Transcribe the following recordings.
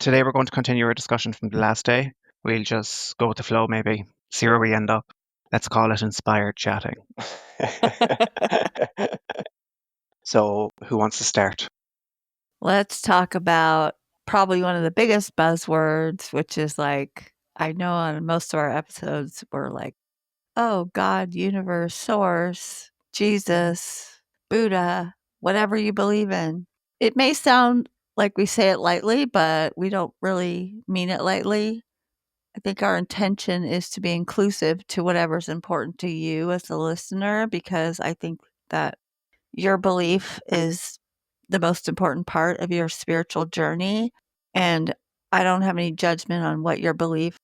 Today we're going to continue our discussion from the last day. We'll just go with the flow, maybe, see where we end up. Let's call it inspired chatting. So, who wants to start? Let's talk about probably one of the biggest buzzwords, which is like, I know on most of our episodes, we're like, oh, God, universe, source, Jesus, Buddha, whatever you believe in. It may sound like we say it lightly, but we don't really mean it lightly. I think our intention is to be inclusive to whatever's important to you as a listener, because I think that your belief is the most important part of your spiritual journey. And I don't have any judgment on what your belief,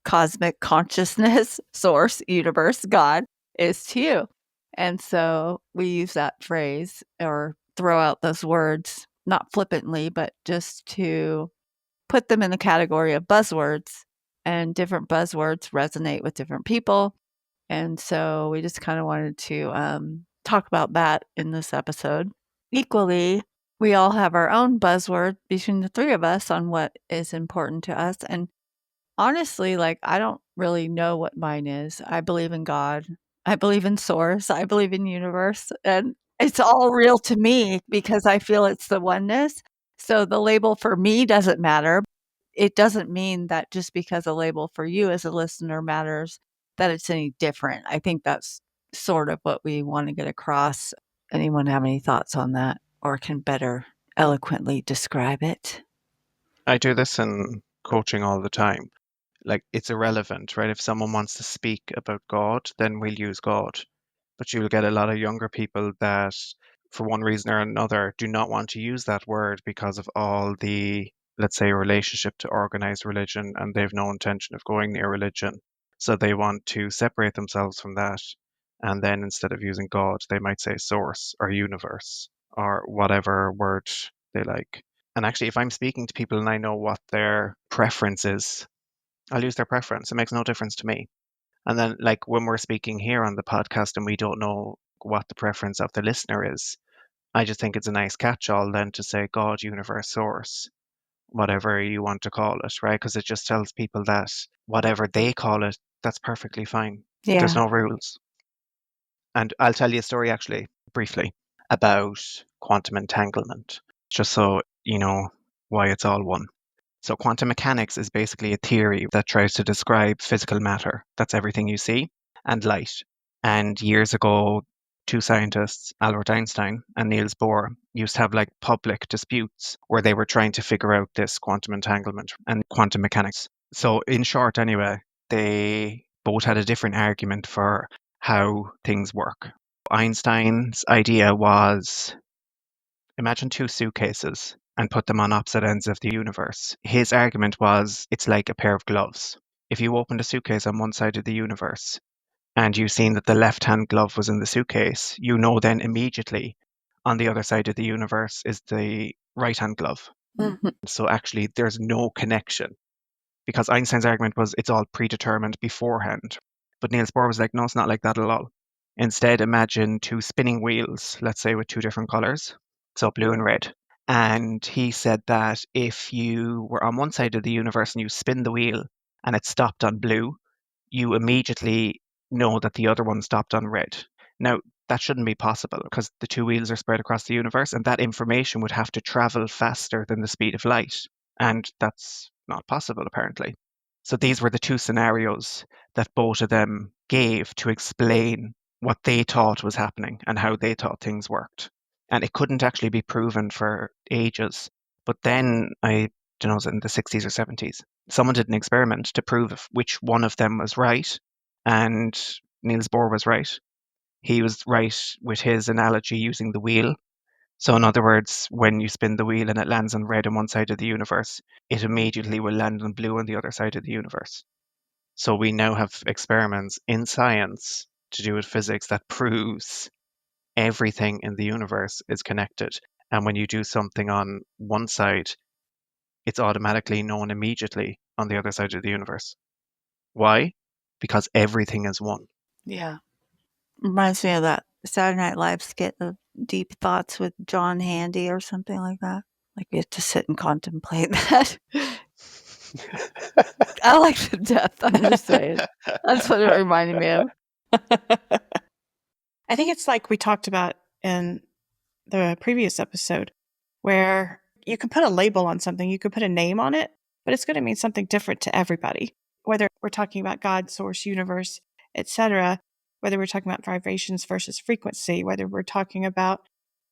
cosmic consciousness, source, universe, God is to you. And so we use that phrase or throw out those words, not flippantly, but just to put them in the category of buzzwords. And different buzzwords resonate with different people. And so we just kind of wanted to talk about that in this episode. Equally, we all have our own buzzword between the three of us on what is important to us. And honestly, like, I don't really know what mine is. I believe in God. I believe in source. I believe in universe. And it's all real to me because I feel it's the oneness. So the label for me doesn't matter. It doesn't mean that just because a label for you as a listener matters, that it's any different. I think that's sort of what we want to get across. Anyone have any thoughts on that or can better eloquently describe it? I do this in coaching all the time. Like, it's irrelevant, right? If someone wants to speak about God, then we'll use God. But you'll get a lot of younger people that, for one reason or another, do not want to use that word because of all the, let's say, relationship to organized religion, and they've no intention of going near religion. So they want to separate themselves from that. And then instead of using God, they might say source or universe or whatever word they like. And actually, if I'm speaking to people and I know what their preference is, I'll use their preference. It makes no difference to me. And then, like, when we're speaking here on the podcast and we don't know what the preference of the listener is, I just think it's a nice catch-all then to say God, universe, source, whatever you want to call it, right? Because it just tells people that whatever they call it, that's perfectly fine. There's Yeah. no rules. And I'll tell you a story, actually, briefly, about quantum entanglement, just so you know why it's all one. So quantum mechanics is basically a theory that tries to describe physical matter. That's everything you see, and light. And years ago, two scientists, Albert Einstein and Niels Bohr, used to have like public disputes where they were trying to figure out this quantum entanglement and quantum mechanics. So in short, anyway, they both had a different argument for how things work. Einstein's idea was, imagine two suitcases and put them on opposite ends of the universe. His argument was, it's like a pair of gloves. If you opened a suitcase on one side of the universe and you've seen that the left hand glove was in the suitcase, you know then immediately on the other side of the universe is the right hand glove. Mm-hmm. So actually, there's no connection, because Einstein's argument was it's all predetermined beforehand. But Niels Bohr was like, no, it's not like that at all. Instead, imagine two spinning wheels, let's say with two different colors, so blue and red. And he said that if you were on one side of the universe and you spin the wheel and it stopped on blue, you immediately know that the other one stopped on red. Now, that shouldn't be possible because the two wheels are spread across the universe and that information would have to travel faster than the speed of light. And that's not possible, apparently. So these were the two scenarios that both of them gave to explain what they thought was happening and how they thought things worked. And it couldn't actually be proven for ages. But then, I don't know, it was in the 60s or 70s, someone did an experiment to prove which one of them was right. And Niels Bohr was right. He was right with his analogy using the wheel. So in other words, when you spin the wheel and it lands on red on one side of the universe, it immediately will land on blue on the other side of the universe. So we now have experiments in science to do with physics that proves everything in the universe is connected. And when you do something on one side, it's automatically known immediately on the other side of the universe. Why? Because everything is one. Yeah. Reminds me of that Saturday Night Live skit of Deep Thoughts with John Handy or something like that. Like, we have to sit and contemplate that. I like the death, I'm just saying. That's what it reminded me of. I think it's like we talked about in the previous episode, where you can put a label on something, you could put a name on it, but it's going to mean something different to everybody. Whether we're talking about God, source, universe, etc., whether we're talking about vibrations versus frequency, whether we're talking about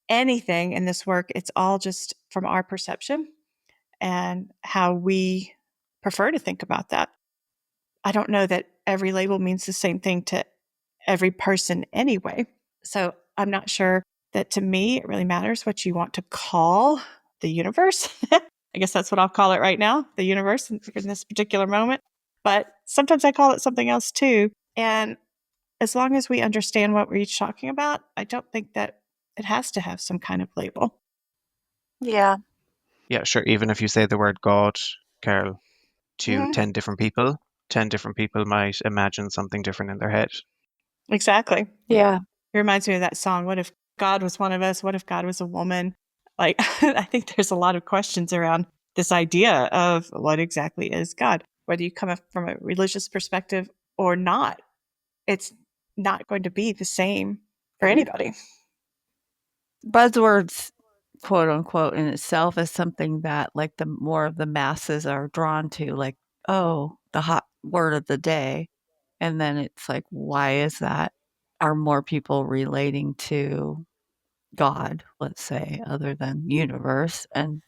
anything in this work, it's all just from our perception and how we prefer to think about that. I don't know that every label means the same thing to every person anyway. So I'm not sure that, to me, it really matters what you want to call the universe. I guess that's what I'll call it right now, the universe in this particular moment. But sometimes I call it something else too. And as long as we understand what we're each talking about, I don't think that it has to have some kind of label. Yeah. Yeah, sure. Even if you say the word God, Carol, to Mhm. 10 different people might imagine something different in their head. Exactly. Yeah. It reminds me of that song, What If God Was One of Us? What if God was a woman? Like, I think there's a lot of questions around this idea of what exactly is God, whether you come from a religious perspective or not. It's not going to be the same for anybody. Buzzwords, quote unquote, in itself is something that, like, the more of the masses are drawn to, like, oh, the hot word of the day. And then it's like, why is that? Are more people relating to God, let's say, other than universe? And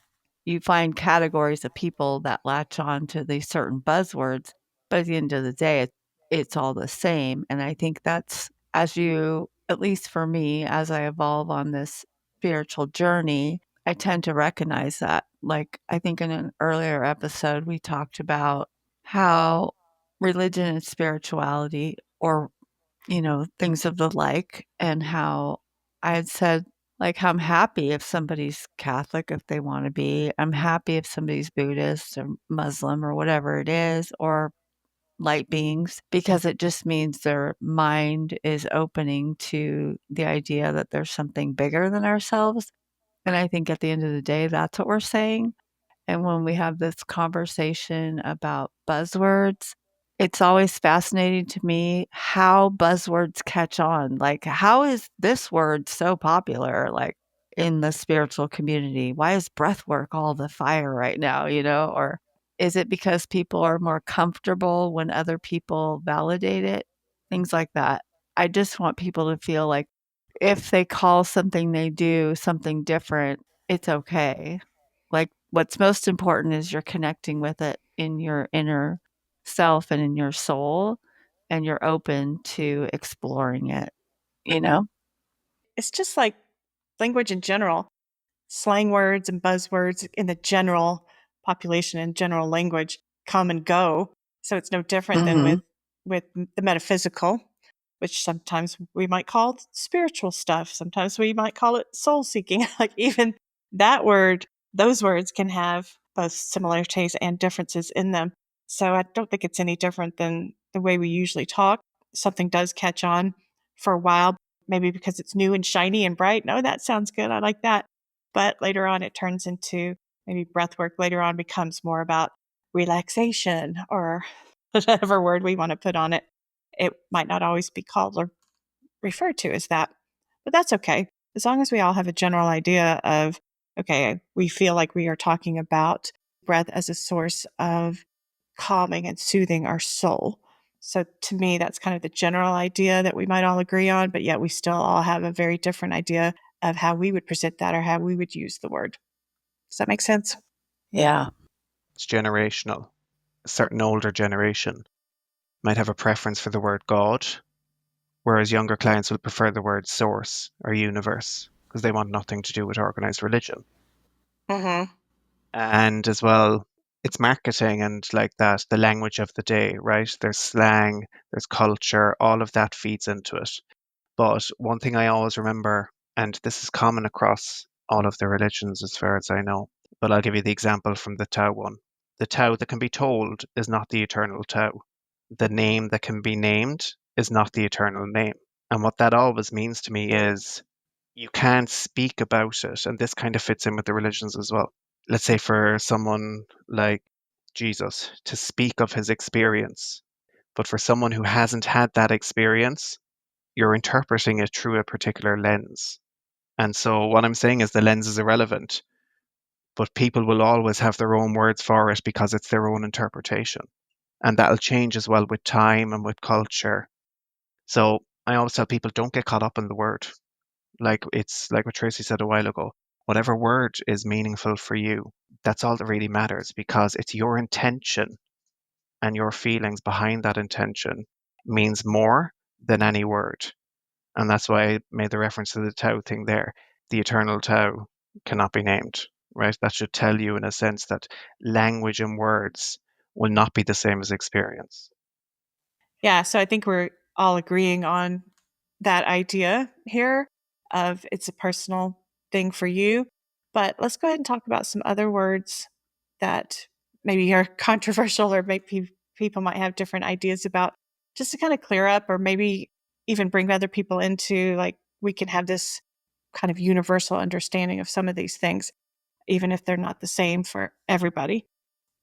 you find categories of people that latch on to these certain buzzwords, but at the end of the day, it's all the same. And I think that's, as you, at least for me, as I evolve on this spiritual journey, I tend to recognize that. Like, I think in an earlier episode, we talked about how religion and spirituality, or, things of the like, and how I had said, like, I'm happy if somebody's Catholic, if they wanna be. I'm happy if somebody's Buddhist or Muslim or whatever it is, or light beings, because it just means their mind is opening to the idea that there's something bigger than ourselves, and I think at the end of the day, that's what we're saying. And when we have this conversation about buzzwords, it's always fascinating to me how buzzwords catch on. Like, how is this word so popular, like, in the spiritual community? Why is breath work all the fire right now, Or is it because people are more comfortable when other people validate it? Things like that. I just want people to feel like if they call something they do something different, it's okay. Like, what's most important is you're connecting with it in your inner self and in your soul, and you're open to exploring it, you know? It's just like language in general, slang words and buzzwords in the general population and general language come and go. So it's no different than Mhm. with the metaphysical, which sometimes we might call spiritual stuff. Sometimes we might call it soul seeking. Like, even that word, those words can have both similarities and differences in them. So I don't think it's any different than the way we usually talk. Something does catch on for a while, maybe because it's new and shiny and bright. No, that sounds good. I like that. But later on, it turns into maybe breath work. Later on, becomes more about relaxation or whatever word we want to put on it. It might not always be called or referred to as that, but that's okay. As long as we all have a general idea of, okay, we feel like we are talking about breath as a source of calming and soothing our soul. So to me, that's kind of the general idea that we might all agree on, but yet we still all have a very different idea of how we would present that or how we would use the word. Does that make sense? Yeah. It's generational. A certain older generation might have a preference for the word God, whereas younger clients will prefer the word source or universe because they want nothing to do with organized religion. Mm-hmm. And as well, it's marketing and like that, the language of the day, right? There's slang, there's culture, all of that feeds into it. But one thing I always remember, and this is common across all of the religions as far as I know, but I'll give you the example from the Tao one. The Tao that can be told is not the eternal Tao. The name that can be named is not the eternal name. And what that always means to me is you can't speak about it. And this kind of fits in with the religions as well. let's say for someone like Jesus to speak of his experience, but for someone who hasn't had that experience, you're interpreting it through a particular lens. And so what I'm saying is the lens is irrelevant, but people will always have their own words for it because it's their own interpretation. And that'll change as well with time and with culture. So I always tell people, don't get caught up in the word. Like it's like what Tracy said a while ago. Whatever word is meaningful for you, that's all that really matters, because it's your intention and your feelings behind that intention means more than any word. And that's why I made the reference to the Tao thing there. The eternal Tao cannot be named, right? That should tell you, in a sense, that language and words will not be the same as experience. Yeah, so I think we're all agreeing on that idea here of it's a personal thing for you. But let's go ahead and talk about some other words that maybe are controversial or maybe people might have different ideas about, just to kind of clear up or maybe even bring other people into, like, we can have this kind of universal understanding of some of these things, even if they're not the same for everybody.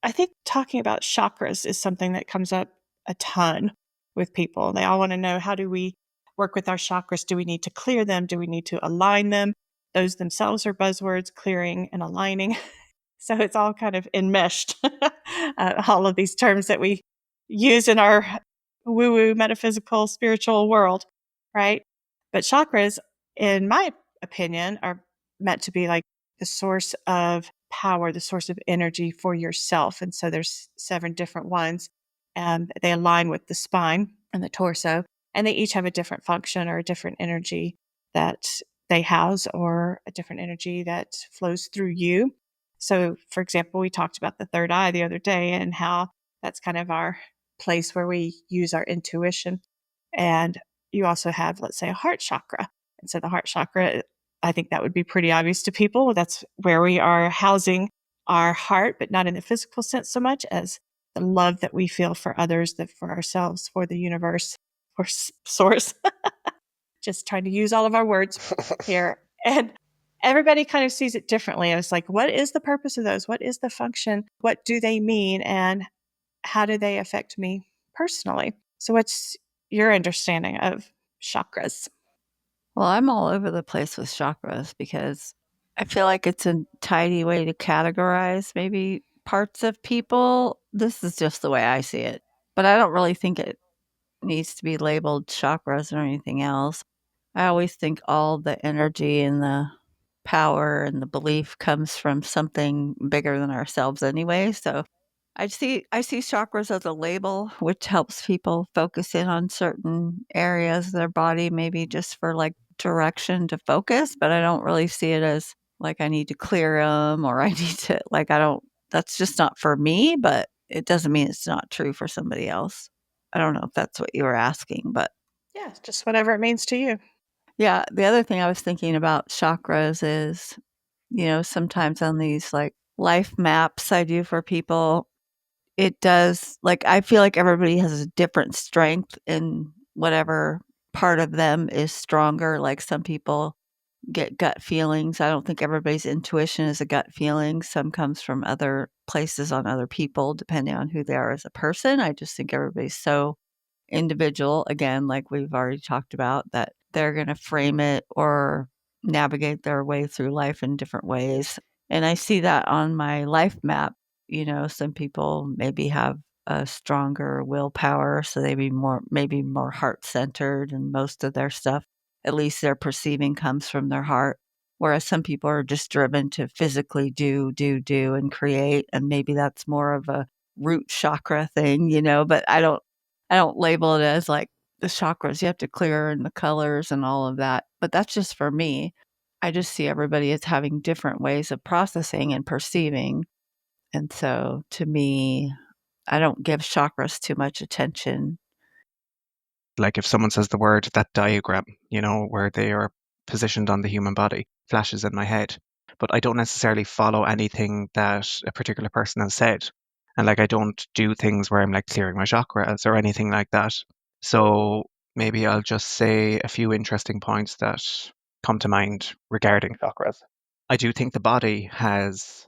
I think talking about chakras is something that comes up a ton with people. They all want to know, how do we work with our chakras? Do we need to clear them? Do we need to align them? Those themselves are buzzwords, clearing and aligning. So it's all kind of enmeshed, all of these terms that we use in our woo woo metaphysical spiritual world, right? But chakras, in my opinion, are meant to be like the source of power, the source of energy for yourself. And so there's 7 different ones, and they align with the spine and the torso, and they each have a different function or a different energy that they house, or a different energy that flows through you. So, for example, we talked about the third eye the other day and how that's kind of our place where we use our intuition. And you also have, let's say, a heart chakra. And so the heart chakra, I think that would be pretty obvious to people. That's where we are housing our heart, but not in the physical sense so much as the love that we feel for others, that for ourselves, for the universe, for source. Just trying to use all of our words here. And everybody kind of sees it differently. And it's like, what is the purpose of those? What is the function? What do they mean? And how do they affect me personally? So, what's your understanding of chakras? Well, I'm all over the place with chakras because I feel like it's a tidy way to categorize maybe parts of people. This is just the way I see it. But I don't really think it needs to be labeled chakras or anything else. I always think all the energy and the power and the belief comes from something bigger than ourselves anyway. So I see chakras as a label, which helps people focus in on certain areas of their body, maybe just for like direction to focus. But I don't really see it as like I need to clear them or I need to like I don't. That's just not for me. But it doesn't mean it's not true for somebody else. I don't know if that's what you were asking, but Yeah, just whatever it means to you. yeah. The other thing I was thinking about chakras is, sometimes on these like life maps I do for people, it does like, I feel like everybody has a different strength in whatever part of them is stronger. Like some people get gut feelings. I don't think everybody's intuition is a gut feeling. Some comes from other places on other people, depending on who they are as a person. I just think everybody's so individual, again, like we've already talked about, that they're going to frame it or navigate their way through life in different ways. And I see that on my life map. Some people maybe have a stronger willpower, so they be more, maybe more heart centered, and most of their stuff, at least their perceiving, comes from their heart. Whereas some people are just driven to physically do, and create. And maybe that's more of a root chakra thing, but I don't label it as like the chakras you have to clear and the colors and all of that, but that's just for me. I just see everybody as having different ways of processing and perceiving. And so to me, I don't give chakras too much attention. Like if someone says the word, that diagram, where they are positioned on the human body, flashes in my head. But I don't necessarily follow anything that a particular person has said. And like I don't do things where I'm like clearing my chakras or anything like that. So maybe I'll just say a few interesting points that come to mind regarding chakras. I do think the body has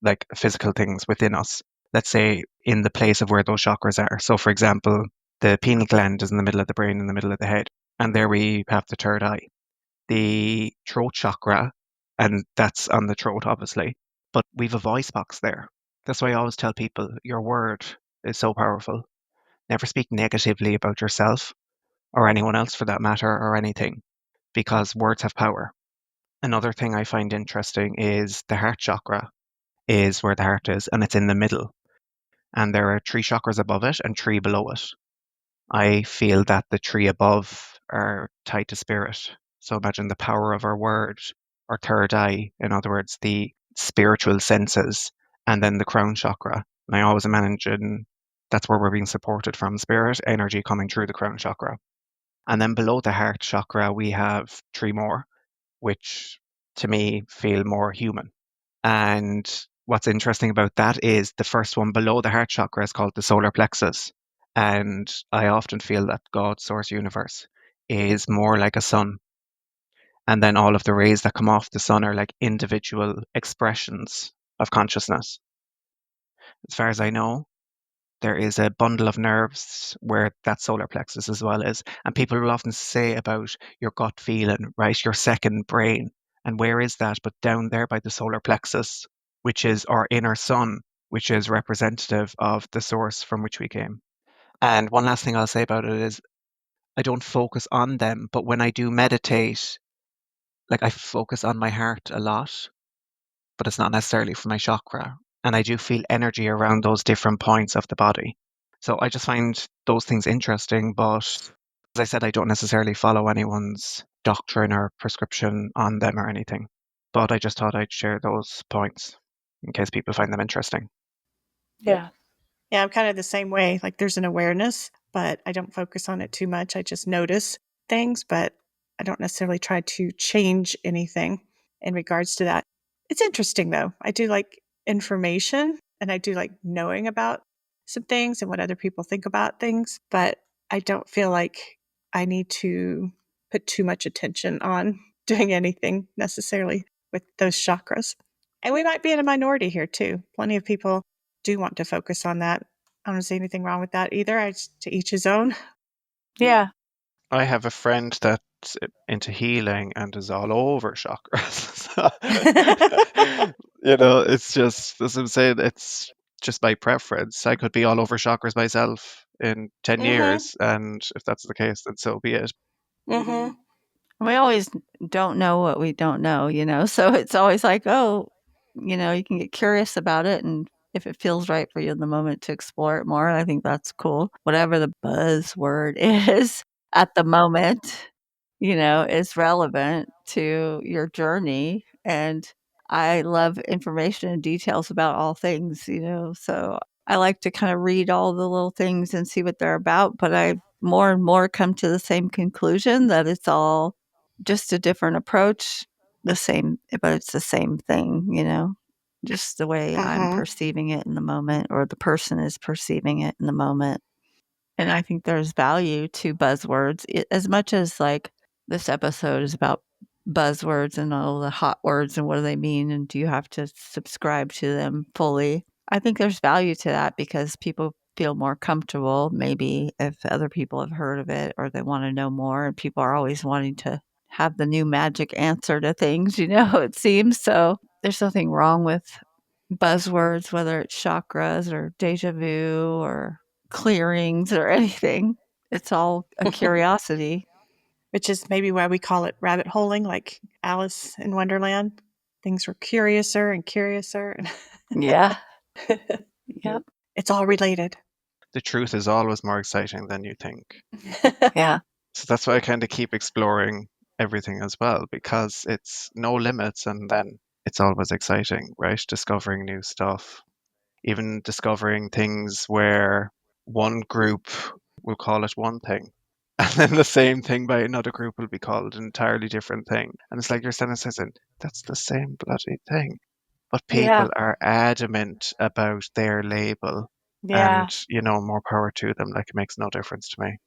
like physical things within us. Let's say in the place of where those chakras are. So, for example, the pineal gland is in the middle of the brain, in the middle of the head, and there we have the third eye. The throat chakra, and that's on the throat, obviously, but we've a voice box there. That's why I always tell people your word is so powerful. Never speak negatively about yourself or anyone else for that matter or anything, because words have power. Another thing I find interesting is the heart chakra is where the heart is, and it's in the middle. And there are three chakras above it and three below it. I feel that the three above are tied to spirit. So imagine the power of our word, our third eye, in other words, the spiritual senses, and then the crown chakra. And I always imagine that's where we're being supported from spirit, energy coming through the crown chakra. And then below the heart chakra, we have three more, which to me feel more human. And what's interesting about that is the first one below the heart chakra is called the solar plexus. And I often feel that God, source, universe is more like a sun. And then all of the rays that come off the sun are like individual expressions of consciousness. As far as I know, there is a bundle of nerves where that solar plexus as well is. And people will often say about your gut feeling, right? Your second brain. And where is that? But down there by the solar plexus, which is our inner sun, which is representative of the source from which we came. And one last thing I'll say about it is I don't focus on them, but when I do meditate, like I focus on my heart a lot, but it's not necessarily for my chakra. And I do feel energy around those different points of the body. So I just find those things interesting. But as I said, I don't necessarily follow anyone's doctrine or prescription on them or anything. But I just thought I'd share those points in case people find them interesting. Yeah. Yeah, I'm kind of the same way. Like there's an awareness, but I don't focus on it too much. I just notice things, but I don't necessarily try to change anything in regards to that. It's interesting though. I do like information and I do like knowing about some things and what other people think about things, but I don't feel like I need to put too much attention on doing anything necessarily with those chakras. And we might be in a minority here too. Plenty of people do want to focus on that. I don't see anything wrong with that either. To each his own. Yeah. I have a friend that's into healing and is all over chakras. It's just, as I'm saying, it's just by preference. I could be all over chakras myself in 10 Mhm. years, and if that's the case, then so be it. Mhm. We always don't know what we don't know, so it's always like, oh, you can get curious about it. And if it feels right for you in the moment to explore it more, I think that's cool. Whatever the buzzword is at the moment, is relevant to your journey. And I love information and details about all things, so I like to kind of read all the little things and see what they're about. But I more and more come to the same conclusion that it's all just a different approach, but it's the same thing, just the way I'm Mhm. perceiving it in the moment or the person is perceiving it in the moment. And I think there's value to buzzwords as much as like this episode is about buzzwords and all the hot words and what do they mean and do you have to subscribe to them fully. I think there's value to that because people feel more comfortable maybe if other people have heard of it or they want to know more, and people are always wanting to have the new magic answer to things, it seems. So there's nothing wrong with buzzwords, whether it's chakras or deja vu or clearings or anything. It's all a curiosity. Which is maybe why we call it rabbit holing, like Alice in Wonderland. Things were curiouser and curiouser. Yeah. Yep. It's all related. The truth is always more exciting than you think. Yeah. So that's why I kind of keep exploring everything as well, because it's no limits and then it's always exciting, right? Discovering new stuff, even discovering things where one group will call it one thing. And then the same thing by another group will be called an entirely different thing. And it's like you're standing there saying, that's the same bloody thing. But Yeah. people are adamant about their label. Yeah. And, more power to them. Like, it makes no difference to me.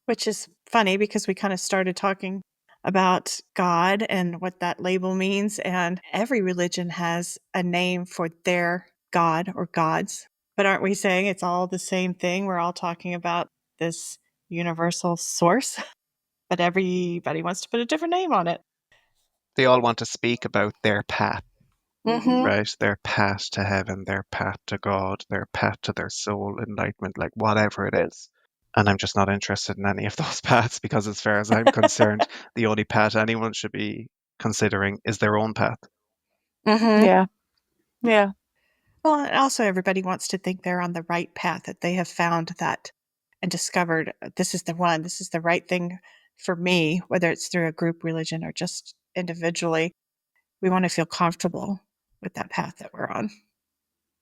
Which is funny because we kind of started talking about God and what that label means. And every religion has a name for their God or gods. But aren't we saying it's all the same thing? We're all talking about this universal source, but everybody wants to put a different name on it. They all want to speak about their path, Mm-hmm. right? Their path to heaven, their path to God, their path to their soul enlightenment, like whatever it is. And I'm just not interested in any of those paths because, as far as I'm concerned, the only path anyone should be considering is their own path. Mm-hmm. Yeah. Yeah. Well, and also everybody wants to think they're on the right path, that they have found that and discovered this is the one, this is the right thing for me, whether it's through a group religion or just individually. We want to feel comfortable with that path that we're on.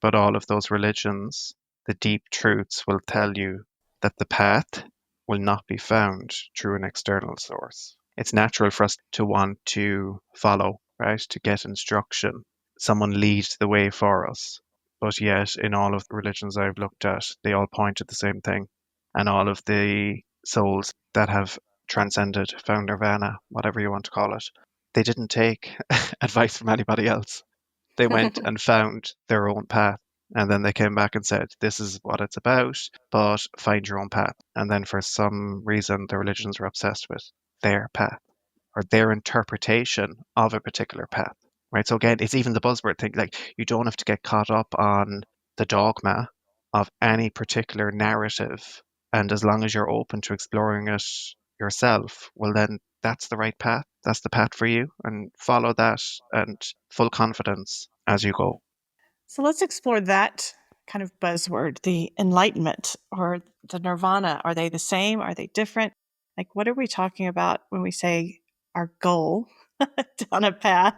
But all of those religions, the deep truths will tell you that the path will not be found through an external source. It's natural for us to want to follow, right? To get instruction. Someone leads the way for us. But yet, in all of the religions I've looked at, they all point to the same thing. And all of the souls that have transcended, found nirvana, whatever you want to call it, they didn't take advice from anybody else. They went and found their own path. And then they came back and said, this is what it's about, but find your own path. And then for some reason, the religions were obsessed with their path or their interpretation of a particular path. Right. So again, it's even the buzzword thing. Like, you don't have to get caught up on the dogma of any particular narrative. And as long as you're open to exploring it yourself, well, then that's the right path. That's the path for you. And follow that and full confidence as you go. So let's explore that kind of buzzword, the enlightenment or the nirvana. Are they the same? Are they different? Like, what are we talking about when we say our goal down a path?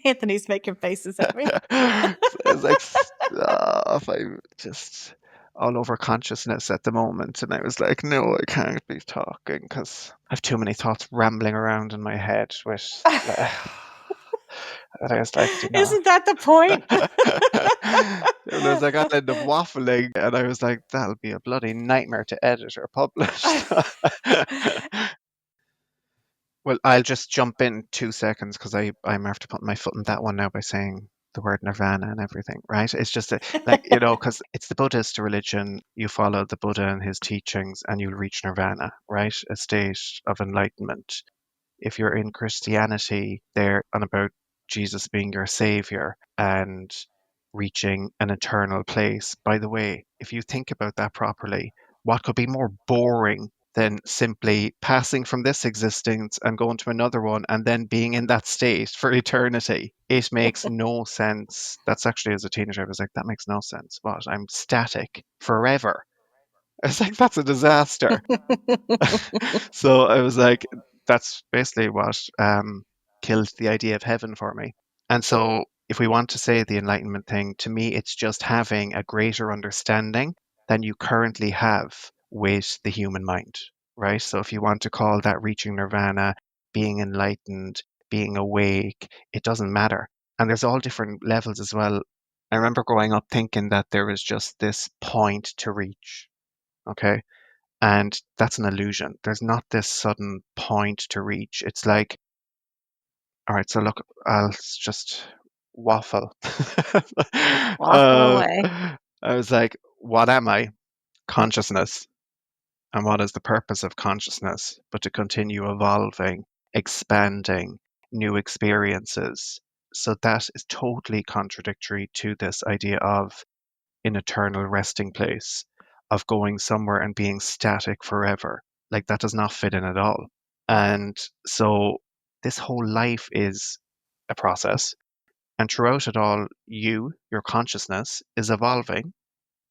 Anthony's making faces at me. It's like stuff. I'm just all over consciousness at the moment. And I was like, no, I can't be talking because I have too many thoughts rambling around in my head with and I was like, you know. Isn't that the point? It was like I'd end up waffling, and I was like, that'll be a bloody nightmare to edit or publish. Well, I'll just jump in 2 seconds because I'm after putting my foot in that one now by saying the word nirvana and everything, right? It's just like, because it's the Buddhist religion. You follow the Buddha and his teachings, and you'll reach nirvana, right? A state of enlightenment. If you're in Christianity, they're on about Jesus being your savior and reaching an eternal place. By the way, if you think about that properly, what could be more boring than simply passing from this existence and going to another one and then being in that state for eternity? It makes no sense. That's actually, as a teenager, I was like, that makes no sense. What? I'm static forever. I was like, that's a disaster. So I was like, that's basically what killed the idea of heaven for me. And so, if we want to say the enlightenment thing, to me, it's just having a greater understanding than you currently have with the human mind, right? So, if you want to call that reaching nirvana, being enlightened, being awake, it doesn't matter. And there's all different levels as well. I remember growing up thinking that there was just this point to reach, okay? And that's an illusion. There's not this sudden point to reach. It's like, all right, so look, I'll just waffle. Waffle away. I was like, what am I? Consciousness. And what is the purpose of consciousness but to continue evolving, expanding, new experiences? So that is totally contradictory to this idea of an eternal resting place, of going somewhere and being static forever. Like, that does not fit in at all. And so this whole life is a process. And throughout it all, your consciousness, is evolving.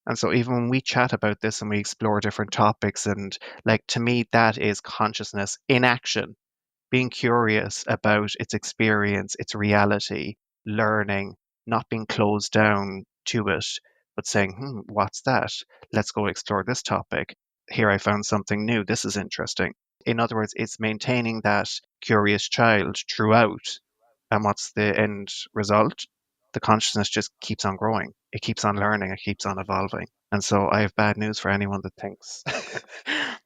And so even when we chat about this and we explore different topics, and like, to me, that is consciousness in action, being curious about its experience, its reality, learning, not being closed down to it, but saying, what's that? Let's go explore this topic. Here, I found something new. This is interesting. In other words, it's maintaining that curious child throughout. And what's the end result? The consciousness just keeps on growing. it keeps on learning, it keeps on evolving. And so I have bad news for anyone that thinks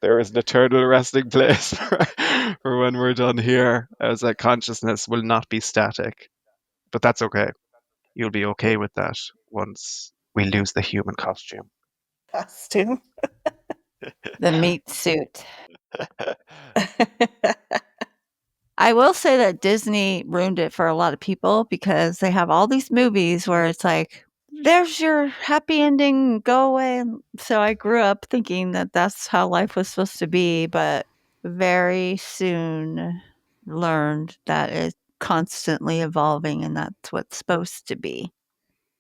there is an eternal resting place for when we're done here, as that consciousness will not be static. But that's okay. You'll be okay with that once we lose the human costume. Costume. The meat suit. I will say that Disney ruined it for a lot of people because they have all these movies where it's like, there's your happy ending, go away. And so I grew up thinking that that's how life was supposed to be, but very soon learned that it's constantly evolving and that's what's supposed to be.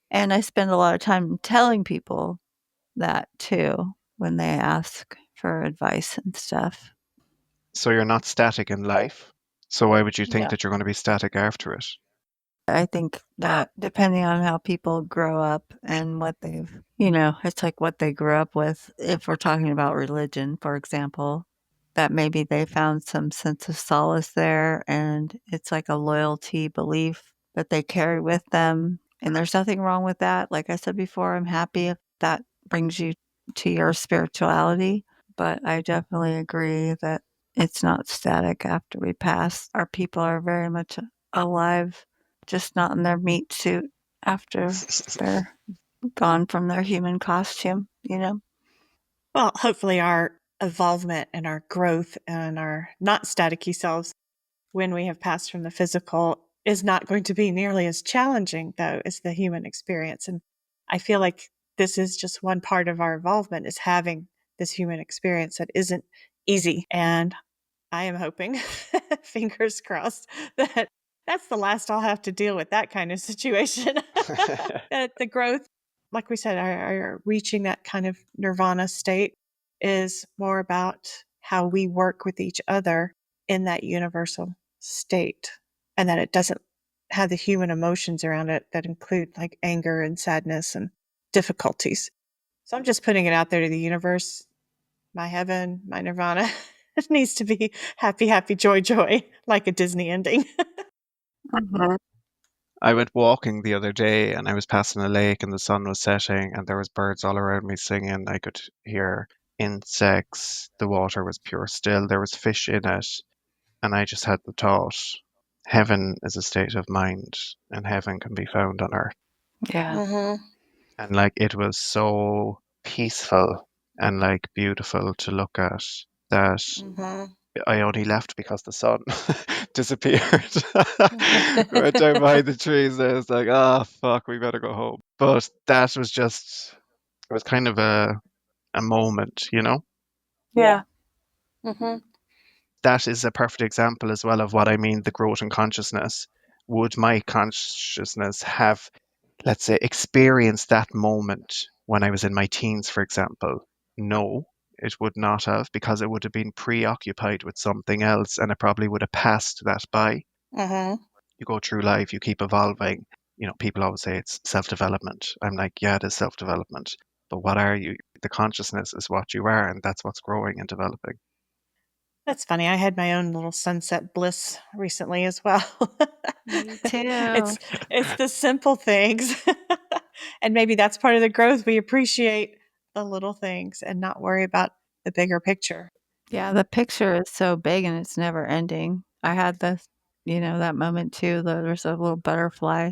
And I spend a lot of time telling people that too when they ask for advice and stuff. So you're not static in life. So why would you think Yeah. that you're going to be static after it? I think that depending on how people grow up and what they've, it's like what they grew up with. If we're talking about religion, for example, that maybe they found some sense of solace there and it's like a loyalty belief that they carry with them. And there's nothing wrong with that. Like I said before, I'm happy if that brings you to your spirituality. But I definitely agree that it's not static after we pass. Our people are very much alive, just not in their meat suit after they're gone from their human costume, Well, hopefully our evolvement and our growth and our not staticky selves when we have passed from the physical is not going to be nearly as challenging, though, as the human experience. And I feel like this is just one part of our evolvement is having this human experience that isn't easy. And I am hoping, fingers crossed, that that's the last I'll have to deal with that kind of situation. That the growth, like we said, our reaching that kind of nirvana state is more about how we work with each other in that universal state, and that it doesn't have the human emotions around it that include like anger and sadness and difficulties. So I'm just putting it out there to the universe. My heaven, my nirvana, it needs to be happy, happy, joy, joy, like a Disney ending. Mhm. I went walking the other day and I was passing a lake and the sun was setting and there was birds all around me singing. I could hear insects. The water was pure still. There was fish in it. And I just had the thought, heaven is a state of mind and heaven can be found on earth. Yeah. Mm-hmm. And like it was so peaceful and like beautiful to look at that Mm-hmm. I only left because the sun disappeared. Right down behind the trees there. It's like, oh fuck, we better go home. But that was just it was kind of a moment, you know? Yeah. Mm-hmm. That is a perfect example as well of what I mean, the growth in consciousness. Would my consciousness have, let's say, experienced that moment when I was in my teens, for example? No, it would not have, because it would have been preoccupied with something else and it probably would have passed that by. Mm-hmm. You go through life, you keep evolving. You know, people always say it's self development. I'm like, yeah, it is self development. But what are you? The consciousness is what you are, and that's what's growing and developing. That's funny. I had my own little sunset bliss recently as well. Me too. it's it's the simple things. And maybe that's part of the growth. We appreciate the little things and not worry about the bigger picture. Yeah, the picture is so big and it's never ending. I had this, that moment too. There's a little butterfly.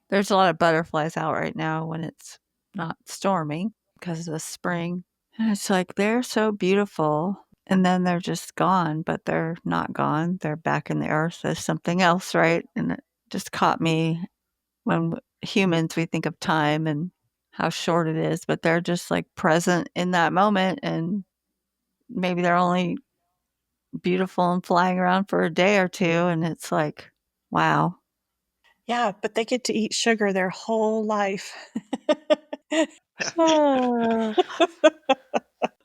There's a lot of butterflies out right now when it's not storming because of the spring. And it's like they're so beautiful. And then they're just gone, but they're not gone. They're back in the earth as something else, right? And it just caught me when humans, we think of time and how short it is, but they're just like present in that moment. And maybe they're only beautiful and flying around for a day or two, and it's like, wow. Yeah, but they get to eat sugar their whole life. Ah,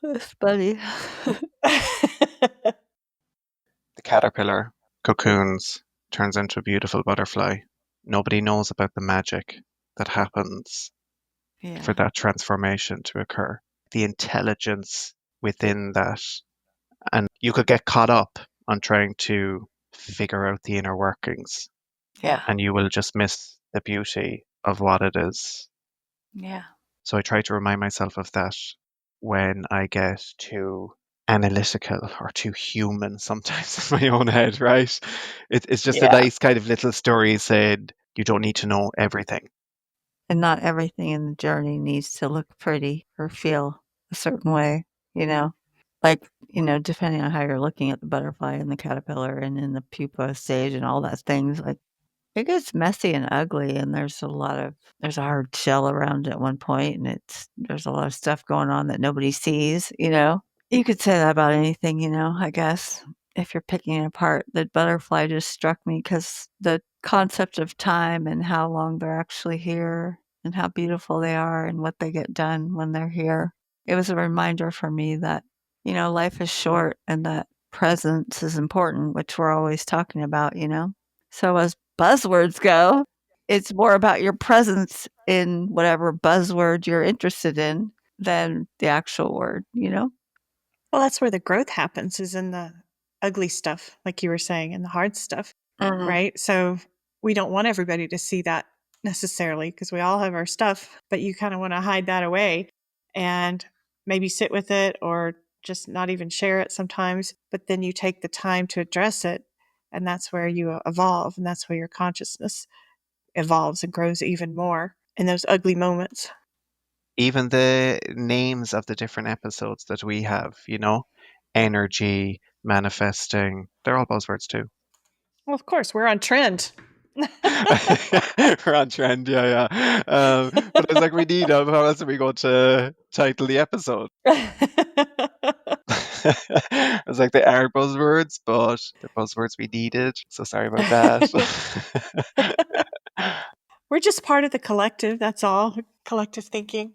that's funny. The caterpillar cocoons, turns into a beautiful butterfly. Nobody knows about the magic that happens for Yeah. that transformation to occur. The intelligence within that. And you could get caught up on trying to figure out the inner workings, Yeah. and you will just miss the beauty of what it is. Yeah. So I try to remind myself of that when I get too analytical or too human sometimes in my own head, right? It's just a Yeah. nice kind of little story said you don't need to know everything. And not everything in the journey needs to look pretty or feel a certain way, you know? Like, depending on how you're looking at the butterfly and the caterpillar and in the pupa stage and all that things, like, it gets messy and ugly, and there's a hard shell around at one point, and there's a lot of stuff going on that nobody sees, you know? You could say that about anything, I guess, if you're picking it apart. The butterfly just struck me because the concept of time and how long they're actually here and how beautiful they are and what they get done when they're here. It was a reminder for me that, life is short and that presence is important, which we're always talking about. So as buzzwords go, it's more about your presence in whatever buzzword you're interested in than the actual word. Well, that's where the growth happens, is in the ugly stuff, like you were saying, and the hard stuff, Mhm. right? So we don't want everybody to see that necessarily, because we all have our stuff, but you kind of want to hide that away and maybe sit with it or just not even share it sometimes. But then you take the time to address it, and that's where you evolve, and that's where your consciousness evolves and grows even more in those ugly moments. Even the names of the different episodes that we have, energy, manifesting, they're all buzzwords too. Well, of course, we're on trend. We're on trend, yeah. But I was like, we need them. How else are we going to title the episode? I was like, they are buzzwords, but they're buzzwords we needed. So sorry about that. We're just part of the collective, that's all. Collective thinking.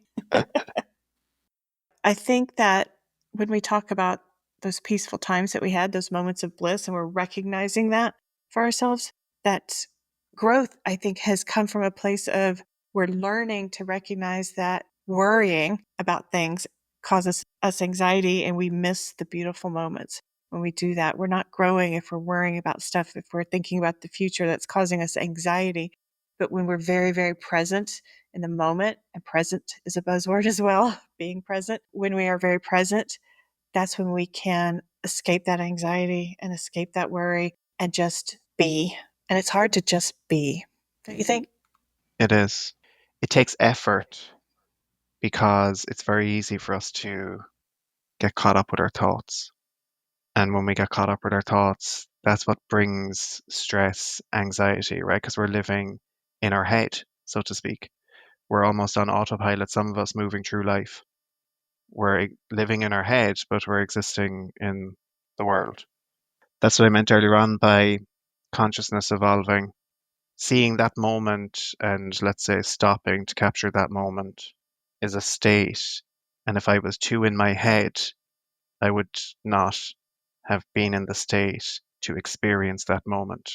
I think that when we talk about those peaceful times that we had, those moments of bliss, and we're recognizing that for ourselves, that growth, I think, has come from a place of we're learning to recognize that worrying about things causes us anxiety, and we miss the beautiful moments when we do that. We're not growing if we're worrying about stuff, if we're thinking about the future that's causing us anxiety. But when we're very, very present in the moment, and present is a buzzword as well, being present, when we are very present, that's when we can escape that anxiety and escape that worry and just be. And it's hard to just be, don't you think? It is. It takes effort because it's very easy for us to get caught up with our thoughts. And when we get caught up with our thoughts, that's what brings stress, anxiety, right? Because we're living in our head, so to speak. We're almost on autopilot, some of us moving through life. We're living in our head, but we're existing in the world. That's what I meant earlier on by consciousness evolving, seeing that moment and let's say stopping to capture that moment is a state. And if I was too in my head, I would not have been in the state to experience that moment.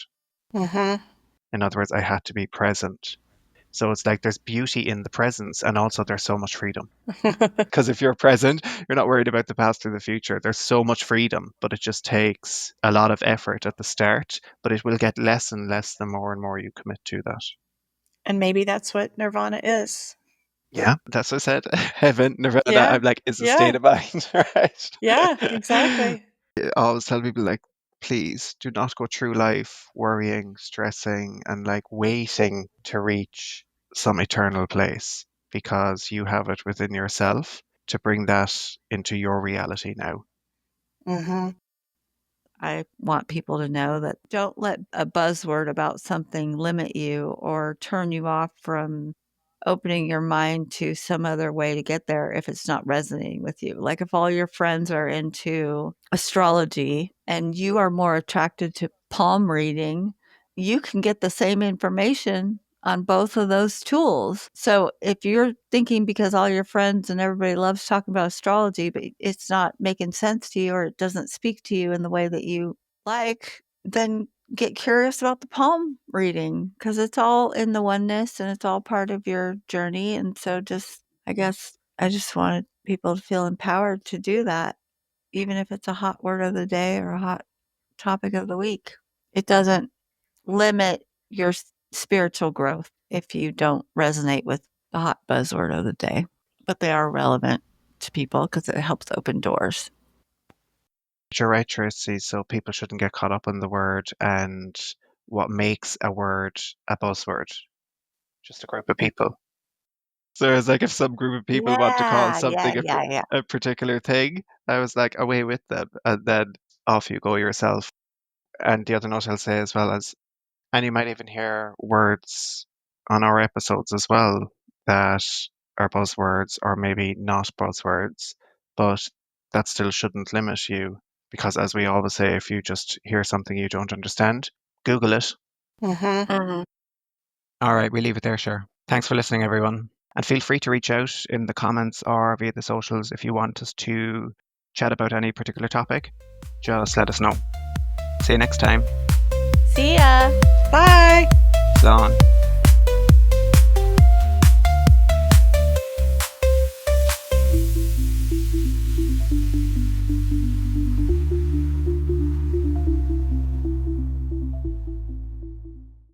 Mm-hmm. In other words, I had to be present. So it's like there's beauty in the presence and also there's so much freedom. Because if you're present, you're not worried about the past or the future. There's so much freedom, but it just takes a lot of effort at the start, but it will get less and less the more and more you commit to that. And maybe that's what nirvana is. Yeah, that's what I said. Heaven, nirvana, Yeah. I'm like, is a Yeah. state of mind, right? Yeah, exactly. I always tell people like, please do not go through life worrying, stressing, and like waiting to reach some eternal place because you have it within yourself to bring that into your reality now. Mm-hmm. I want people to know that don't let a buzzword about something limit you or turn you off from opening your mind to some other way to get there if it's not resonating with you. Like if all your friends are into astrology and you are more attracted to palm reading, you can get the same information on both of those tools. So if you're thinking because all your friends and everybody loves talking about astrology, but it's not making sense to you or it doesn't speak to you in the way that you like, then get curious about the palm reading because it's all in the oneness and it's all part of your journey. And so I guess I just wanted people to feel empowered to do that, even if it's a hot word of the day or a hot topic of the week. It doesn't limit your spiritual growth if you don't resonate with the hot buzzword of the day, but they are relevant to people because it helps open doors. You're right, Tracy. So people shouldn't get caught up on the word and what makes a word a buzzword. Just a group of people. So it's like if some group of people want to call something Yeah. a particular thing, I was like, away with them. And then off you go yourself. And the other note I'll say as well as, and you might even hear words on our episodes as well that are buzzwords or maybe not buzzwords, but that still shouldn't limit you because, as we always say, if you just hear something you don't understand, Google it. Mm-hmm. All right, we leave it there, sure. Thanks for listening, everyone. And feel free to reach out in the comments or via the socials if you want us to chat about any particular topic. Just let us know. See you next time. See ya. Bye. So on.